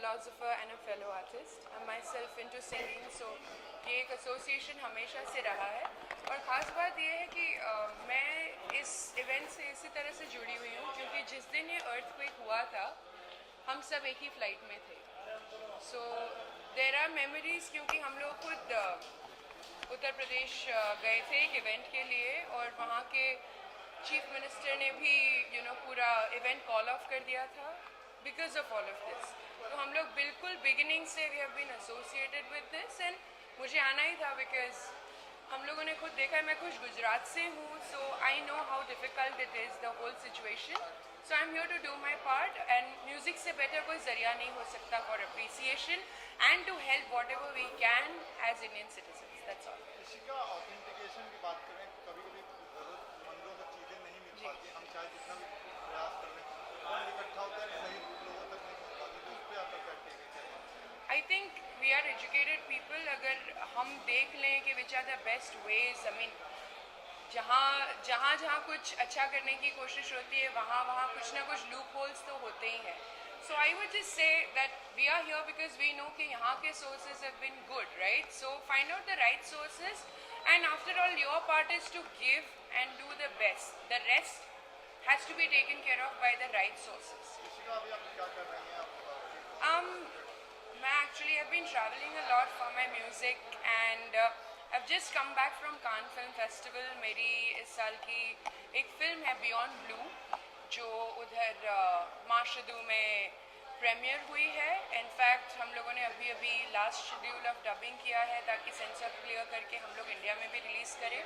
philosopher and a fellow artist. I'm myself into singing, so ये एक association हमेशा से रहा है. और ख़ास बात ये है कि मैं इस event से इसी तरह से जुड़ी हुई हूँ क्योंकि जिस दिन ये earthquake हुआ था, हम सब एक ही flight में थे. So there are memories क्योंकि हम लोग खुद उत्तर प्रदेश गए थे एक event के लिए और वहाँ के चीफ मिनिस्टर ने भी पूरा इवेंट कॉल ऑफ कर दिया था because of all of this. तो हम लोग बिल्कुल बिगिनिंग से we have been associated with this and मुझे आना ही था बिकॉज हम लोगों ने खुद देखा है. मैं खुद गुजरात से हूँ, so I know how difficult it is the whole situation. So I am here to do my part and music से बेटर कोई ज़रिया नहीं हो सकता for appreciation and to help whatever we can as Indian citizens. That's all. Authentication की बात करें तो कभी कभी मंदिरों से चीज़ें नहीं मिल पाती. हम चाहे जितना भी प्रयास कर लें और इकट्ठा होकर सही लोगों तक नहीं पहुँच पाती. तो उस पर आपका क्या टेक है? I think we are educated people. अगर हम देख लें कि which are the best ways, I mean जहाँ कुछ अच्छा करने की कोशिश होती है वहाँ कुछ ना कुछ लूप होल्स तो होते ही हैं. So I would just say that we are here because we know कि यहाँ के sources have been good, right? So find out the right sources and after all your part is to give and do the best. The rest has to be taken care of by the right sources. मैं actually have been traveling a lot for my music and I've just come back from Cannes Film Festival. मेरी इस साल की एक film है Beyond Blue जो उधर माशदू में प्रीमियर हुई है. इनफैक्ट हम लोगों ने अभी लास्ट शेड्यूल ऑफ डबिंग किया है ताकि सेंसर क्लियर करके हम लोग इंडिया में भी रिलीज़ करें.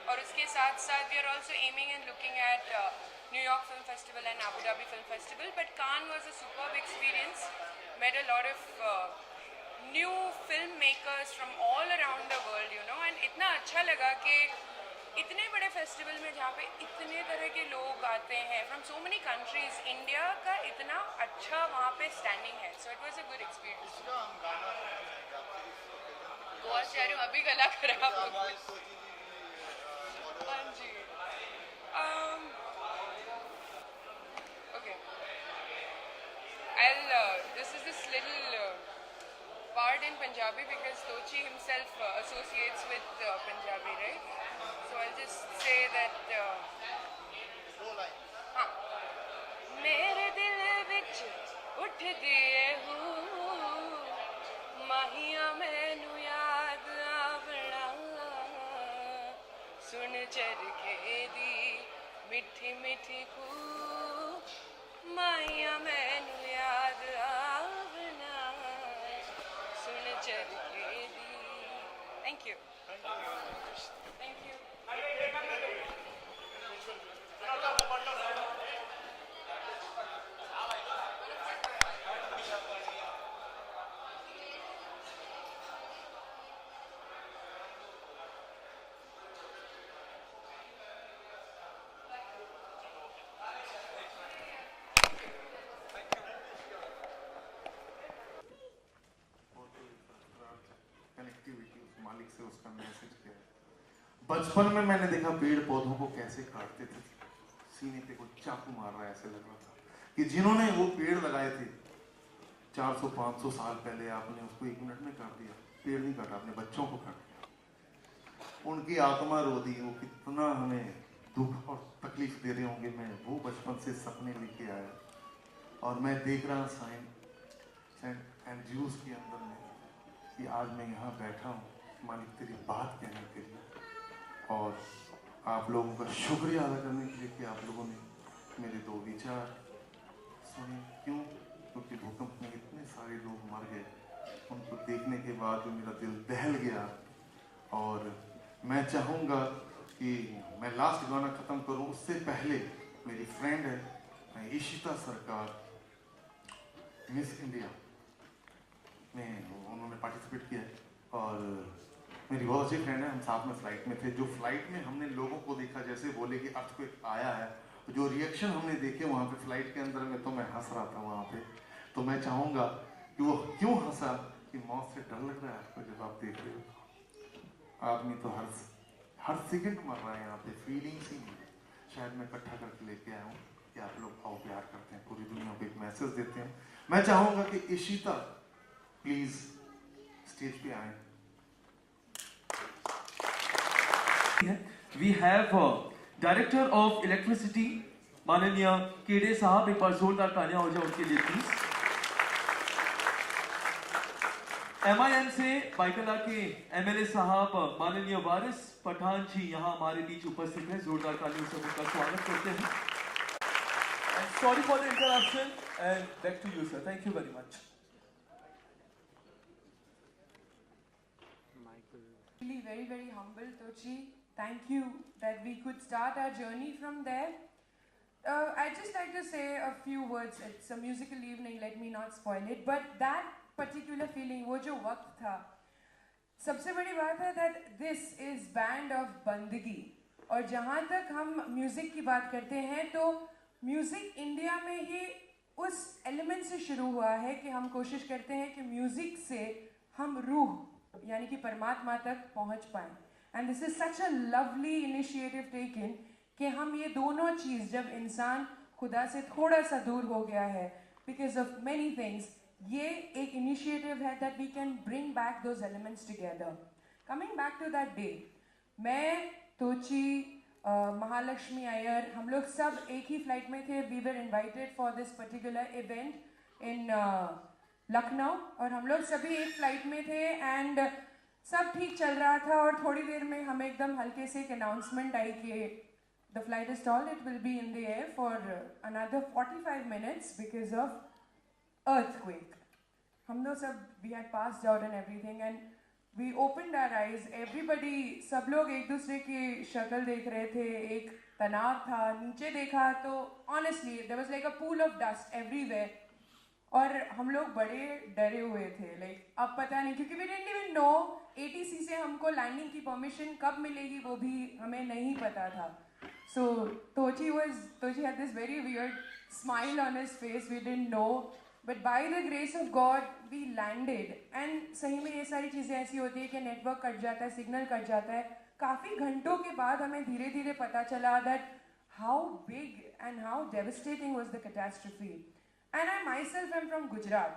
और उसके साथ साथ we are also aiming and looking at New York film festival and Abu Dhabi film festival. But Cannes was a superb experience. Met a lot of new film makers from all around the world and इतना अच्छा लगा कि इतने बड़े festival में जहाँ पे इतने तरह के लोग आते हैं from so many countries. India का इतना अच्छा वहाँ पे स्टैंडिंग है. So it was a good experience. बहुत चाह रही हूँ अभी गला खराब हो गया. हाँ जी. Okay. This is this little part in Punjabi because Tochi himself associates with Punjabi, right? So I'll just say that हाँ. मेरे दिल विच उठ दिए हूँ माहिया मैनू याद आवना सुन चरखे दी मिठी मिठी खू माहिया मैनू याद आवना सुन चरखे दी. Thank you. Thank you. मालिक से उसका मैसेज क्या है. बचपन में मैंने देखा पेड़ पौधों को कैसे काटते थे. सीने पे कोई चाकू मार रहा है ऐसे लग रहा था कि जिन्होंने वो पेड़ लगाए थे 400-500 साल पहले आपने उसको 1 मिनट में काट दिया. पेड़ नहीं काटा, अपने बच्चों को काट दिया. उनकी आत्मा रो दी. वो कितना हमें दुख और तकलीफ दे रहे होंगे. मैं वो बचपन से सपने लेके आया और मैं देख रहा सेंट एंड्रयूज के अंदर में कि आज मैं यहाँ बैठा हूँ मालिक तेरी बात कहने के लिए और आप लोगों का शुक्रिया अदा करने के लिए कि आप लोगों ने मेरे 2 विचार सुने. क्यों? क्योंकि भूकंप में इतने सारे लोग मर गए. उनको देखने के बाद भी मेरा दिल दहल गया और मैं चाहूँगा कि मैं लास्ट गाना ख़त्म करूँ उससे पहले मेरी फ्रेंड है इशिता सरकार, मिस इंडिया में उन्होंने पार्टिसिपेट किया है और मेरी बहुत अच्छी फ्रेंड है. हम साथ में फ्लाइट में थे. जो फ्लाइट में हमने लोगों को देखा जैसे बोले कि अर्थक्वेक आया है, जो रिएक्शन हमने देखे वहाँ पे फ्लाइट के अंदर में, तो मैं हंस रहा था वहाँ पे. तो मैं चाहूँगा कि वो क्यों हंसा कि मौत से डर लग रहा है आपको जब आप देख रहे हो. आदमी तो हर सेकंड मर रहा है यहाँ पे. फीलिंग्स ही नहीं. शायद मैं इकट्ठा करके लेके आया हूँ कि आप लोग आओ प्यार करते हैं, पूरी दुनिया को एक मैसेज देते हैं. मैं चाहूंगा कि इशिता प्लीज स्टेज पे आए। We have Director of Electricity माननीय केडे साहब, एक बार जोरदार तालियां हो जाए उनके लिए प्लीज। MIM से बाइकला के MLA साहब माननीय वारिस पठान जी यहाँ हमारे बीच उपस्थित हैं, जोरदार तालियों से उनका स्वागत करते हैं। And sorry for the interruption and back to you sir, thank you very much. Really very humble, Tochi. Thank you that we could start our journey from there. I'd just like to say a few words. It's a musical evening, let me not spoil it. But that particular feeling, वो जो वक्त था, सबसे बड़ी बात है that this is band of बंदगी. और जहाँ तक हम म्यूजिक की बात करते हैं तो म्यूजिक इंडिया में ही उस एलिमेंट से शुरू हुआ है कि हम कोशिश करते हैं कि म्यूजिक से हम रूह यानी कि परमात्मा तक पहुँच पाएं. And this is such a lovely initiative taken कि हम ये दोनों चीज़, जब इंसान खुदा से थोड़ा सा दूर हो गया है बिकॉज ऑफ मैनी थिंग्स, ये एक इनिशिएटिव है that we can bring back those elements together. Coming back to that day, मैं, तोची, महालक्ष्मी अय्यर, हम लोग सब एक ही फ्लाइट में थे. We were invited for this particular event in Lucknow और हम लोग सभी एक फ्लाइट में थे एंड सब ठीक चल रहा था. और थोड़ी देर में हमें एकदम हल्के से एक अनाउंसमेंट आई कि the flight is stalled, it will be in the air for another 45 minutes because of earthquake. हम लोग सब, we had passed out and everything and we opened our eyes. Everybody, सब लोग एक दूसरे की शक्ल देख रहे थे, एक तनाव था. नीचे देखा तो honestly there was like a pool of dust everywhere. और हम लोग बड़े डरे हुए थे. लाइक अब पता नहीं, क्योंकि we didn't even know ATC से हमको लैंडिंग की परमिशन कब मिलेगी वो भी हमें नहीं पता था. So Tochi had this very weird smile on his face. We didn't know, but by the grace of God we landed. And सही में ये सारी चीज़ें ऐसी होती है कि नेटवर्क कट जाता है, सिग्नल कट जाता है. काफ़ी घंटों के बाद हमें धीरे धीरे पता चला that how big and how devastating was the catastrophe. And I myself am from Gujarat.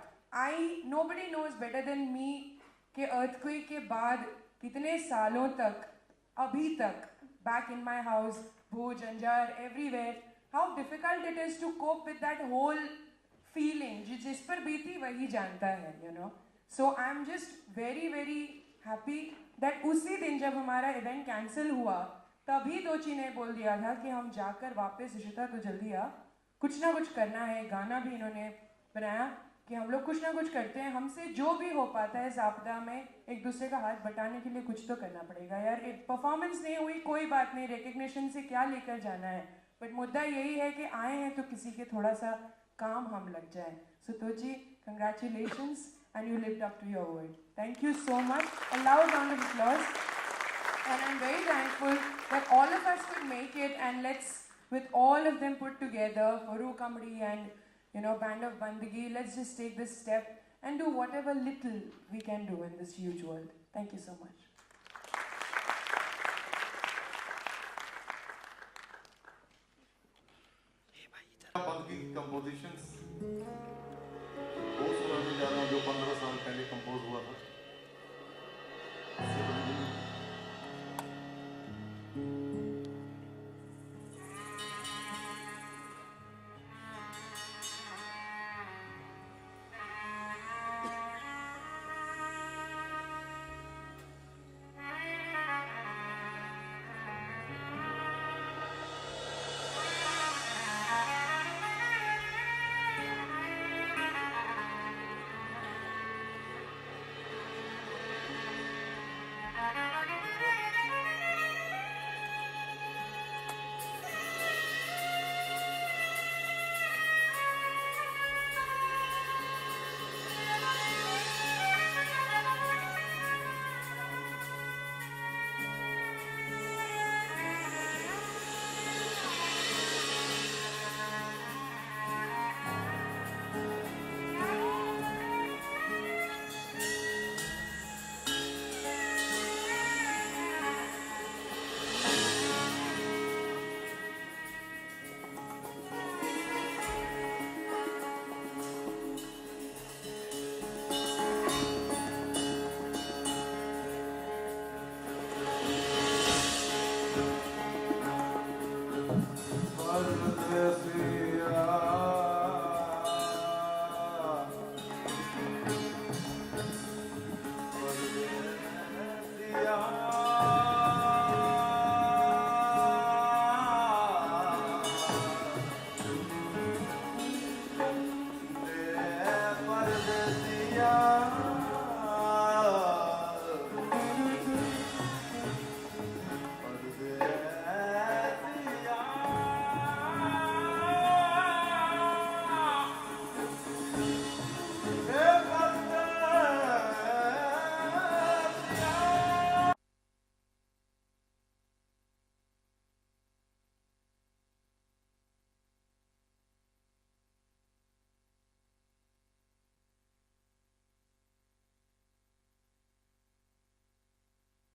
Nobody knows better than me कि earthquake के बाद कितने सालों तक, अभी तक, back in my house, Bhuj, Anjar, everywhere, how difficult it is to cope with that whole feeling. जिस पर बीती वही जानता है, you know. So I'm just very happy that उसी दिन जब हमारा event cancel हुआ, तभी दोची ने बोल दिया था कि हम जाकर वापस, इशिता तो जल्दी आ, कुछ ना कुछ करना है. गाना भी इन्होंने बनाया कि हम लोग कुछ ना कुछ करते हैं, हमसे जो भी हो पाता है इस आपदा में एक दूसरे का हाथ बटाने के लिए कुछ तो करना पड़ेगा. यार एक परफॉर्मेंस नहीं हुई कोई बात नहीं, रिकग्निशन से क्या लेकर जाना है, बट मुद्दा यही है कि आए हैं तो किसी के थोड़ा सा काम हम लग जाए. So Tochi, congratulations and you lived up to your word. Thank you so much. A loud round of applause. And I'm very thankful that all of us could make it, and let's, with all of them put together, Farouk Kamri and Band of Bandagi, let's just take this step and do whatever little we can do in this huge world. Thank you so much.